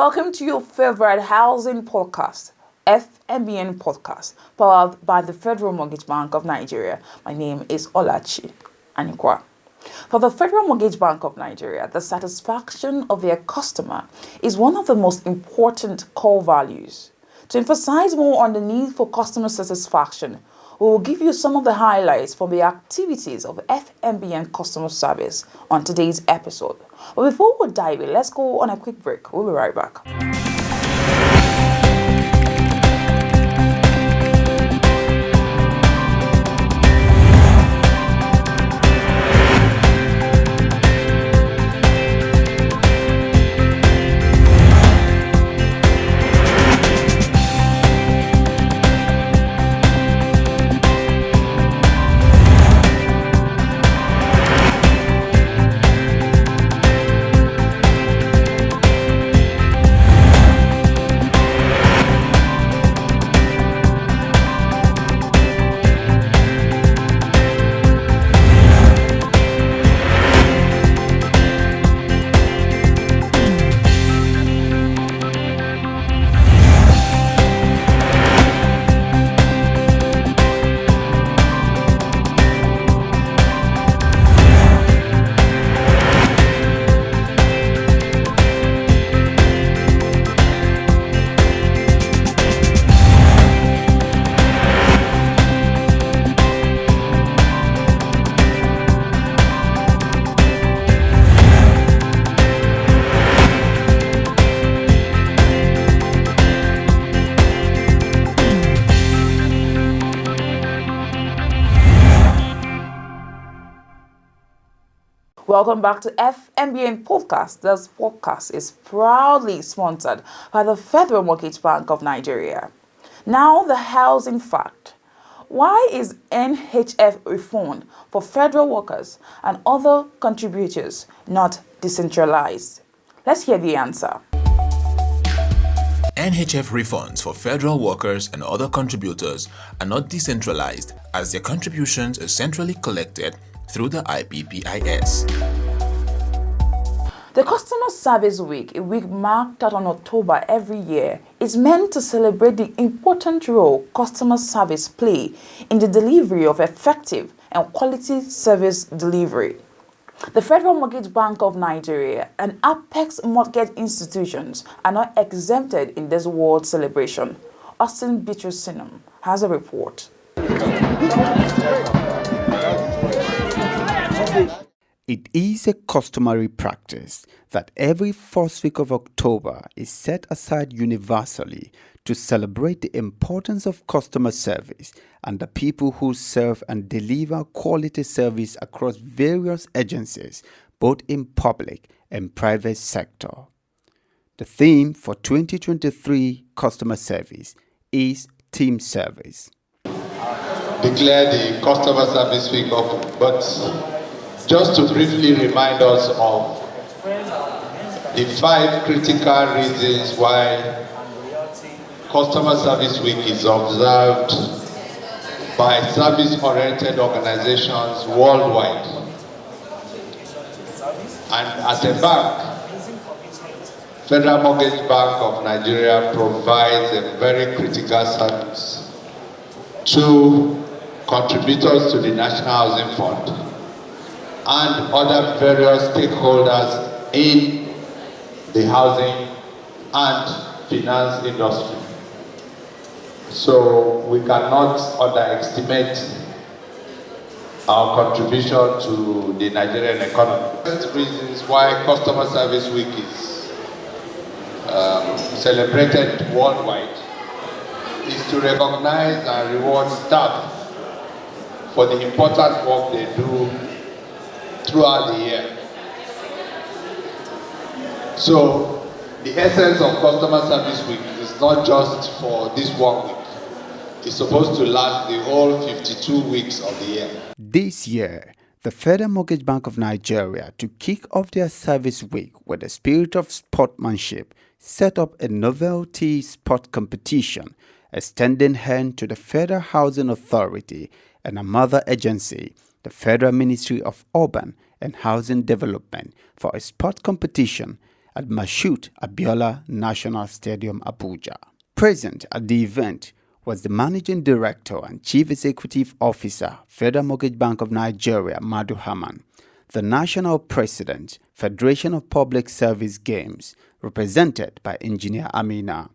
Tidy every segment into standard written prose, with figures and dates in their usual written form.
Welcome to your favorite housing podcast, FMBN podcast, powered by the Federal Mortgage Bank of Nigeria. My name is Olachi Anikwa. For the Federal Mortgage Bank of Nigeria, the satisfaction of their customer is one of the most important core values. To emphasize more on the need for customer satisfaction, we will give you some of the highlights from the activities of FMBN customer service on today's episode. But before we dive in, let's go on a quick break. We'll be right back. Welcome back to FMBN Podcast. This podcast is proudly sponsored by the Federal Mortgage Bank of Nigeria. Now, the housing fact. Why is NHF reform for federal workers and other contributors not decentralized? Let's hear the answer. NHF refunds for federal workers and other contributors are not decentralized as their contributions are centrally collected through the IPPIS. The Customer Service Week, a week marked out on October every year, is meant to celebrate the important role customer service play in the delivery of effective and quality service delivery. The Federal Mortgage Bank of Nigeria and Apex mortgage institutions are not exempted in this world celebration. Austin Bitrusinum has a report. It is a customary practice that every first week of October is set aside universally to celebrate the importance of customer service and the people who serve and deliver quality service across various agencies, both in public and private sector. The theme for 2023 customer service is team service. Declare the customer service week open, but just to briefly remind us of the 5 critical reasons why Customer Service Week is observed by service-oriented organizations worldwide. And as a bank, Federal Mortgage Bank of Nigeria provides a very critical service to contributors to the National Housing Fund and other various stakeholders in the housing and finance industry. So we cannot underestimate our contribution to the Nigerian economy. First reasons why Customer Service Week is celebrated worldwide is to recognize and reward staff for the important work they do throughout the year. So the essence of Customer Service Week is not just for this 1 week. It's supposed to last the whole 52 weeks of the year. This year, the Federal Mortgage Bank of Nigeria, to kick off their service week with a spirit of sportsmanship, set up a novelty sport competition, extending hand to the Federal Housing Authority and a mother agency, the Federal Ministry of Urban and Housing Development, for a sport competition at Mashood Abiola National Stadium, Abuja. Present at the event was the Managing Director and Chief Executive Officer, Federal Mortgage Bank of Nigeria, Madu Haman, the National President, Federation of Public Service Games, represented by Engineer Amina,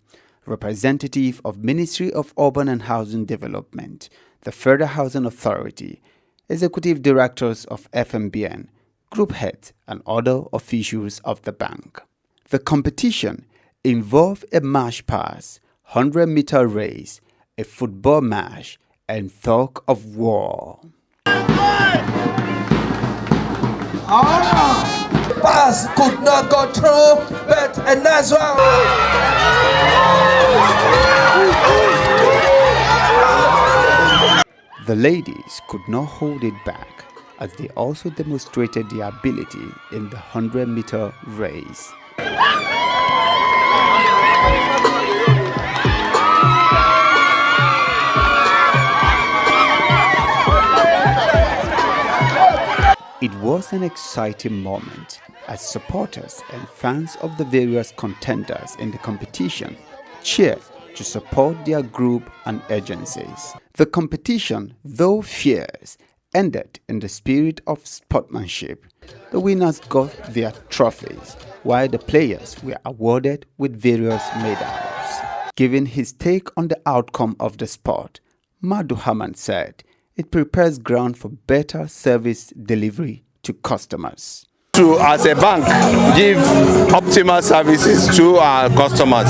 representative of Ministry of Urban and Housing Development, the Federal Housing Authority, executive directors of FMBN, group heads, and other officials of the bank. The competition involved a march pass, 100-meter race, a football match, and tug of war. Pass could not go through, but a nice one. The ladies could not hold it back as they also demonstrated their ability in the 100-meter race. It was an exciting moment as supporters and fans of the various contenders in the competition cheered to support their group and agencies. The competition, though fierce, ended in the spirit of sportsmanship. The winners got their trophies, while the players were awarded with various medals. Giving his take on the outcome of the sport, Madu Haman said, it prepares ground for better service delivery to customers. To, as a bank, give optimal services to our customers,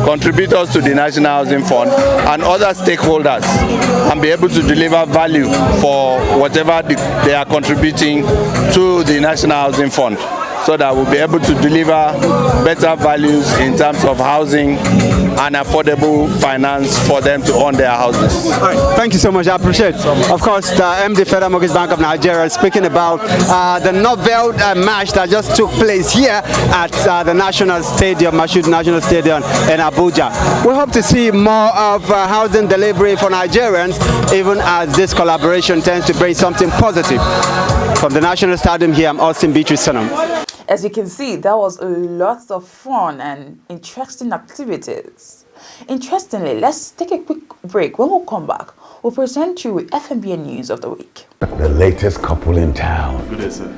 contributors to the National Housing Fund and other stakeholders, and be able to deliver value for whatever they are contributing to the National Housing Fund, so that we'll be able to deliver better values in terms of housing and affordable finance for them to own their houses. All right, thank you so much. I appreciate it. Of course, the MD Federal Mortgage Bank of Nigeria is speaking about the novel match that just took place here at the National Stadium, Mashood National Stadium in Abuja. We hope to see more of housing delivery for Nigerians, even as this collaboration tends to bring something positive. From the National Stadium here, I'm Austin Beatrice Sonam. As you can see, there was lots of fun and interesting activities. Interestingly, let's take a quick break. When we come back, we'll present you with FMBN News of the Week. The latest couple in town. Good day, sir.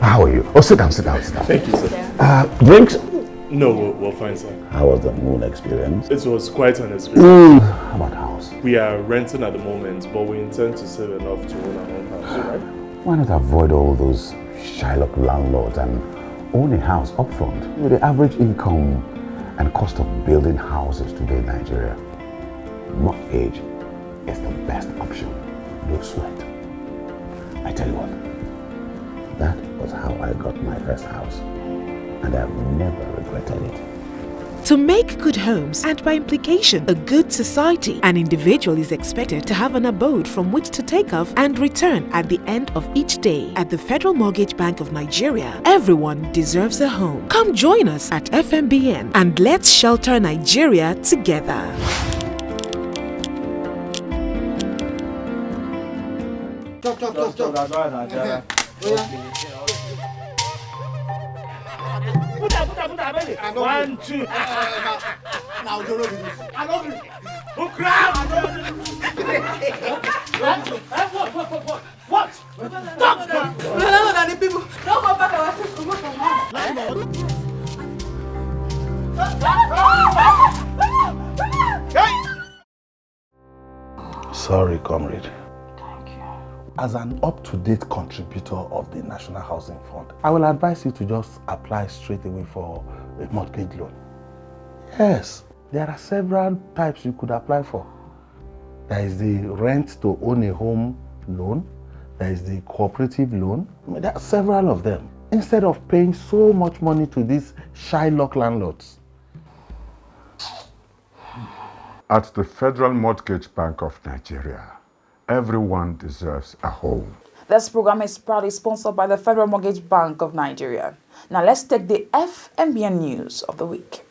How are you? Oh, sit down, sit down, sit down. Thank you, sir. Drinks? No, we're fine, sir. How was the moon experience? It was quite an experience. How about house? We are renting at the moment, but we intend to save enough to own our own house, right? Why not avoid all those Shylock landlords and own a house upfront? With the average income and cost of building houses today in Nigeria, mortgage is the best option. No sweat. I tell you what, that was how I got my first house, and I've never regretted it. To make good homes, and by implication, a good society, an individual is expected to have an abode from which to take off and return at the end of each day. At the Federal Mortgage Bank of Nigeria, everyone deserves a home. Come join us at FMBN and let's shelter Nigeria together. One, two. What? Stop! No, people. Don't go back our system. Sorry, comrade. As an up-to-date contributor of the National Housing Fund, I will advise you to just apply straight away for a mortgage loan. Yes, there are several types you could apply for. There is the rent to own a home loan. There is the cooperative loan. There are several of them. Instead of paying so much money to these Shylock landlords. At the Federal Mortgage Bank of Nigeria, everyone deserves a home. This program is proudly sponsored by the Federal Mortgage Bank of Nigeria. Now let's take the FMBN News of the Week.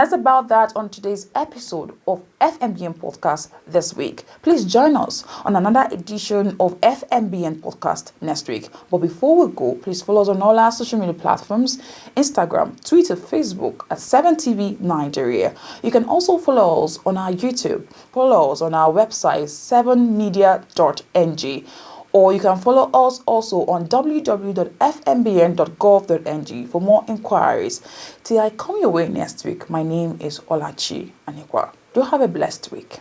that's about that on today's episode of FMBN Podcast this week. Please join us on another edition of FMBN Podcast next week. But before we go, please follow us on all our social media platforms, Instagram, Twitter, Facebook at 7TV Nigeria. You can also follow us on our YouTube. Follow us on our website, 7media.ng. Or you can follow us also on www.fmbn.gov.ng for more inquiries. Till I come your way next week, my name is Olachi Anikwa. Do have a blessed week.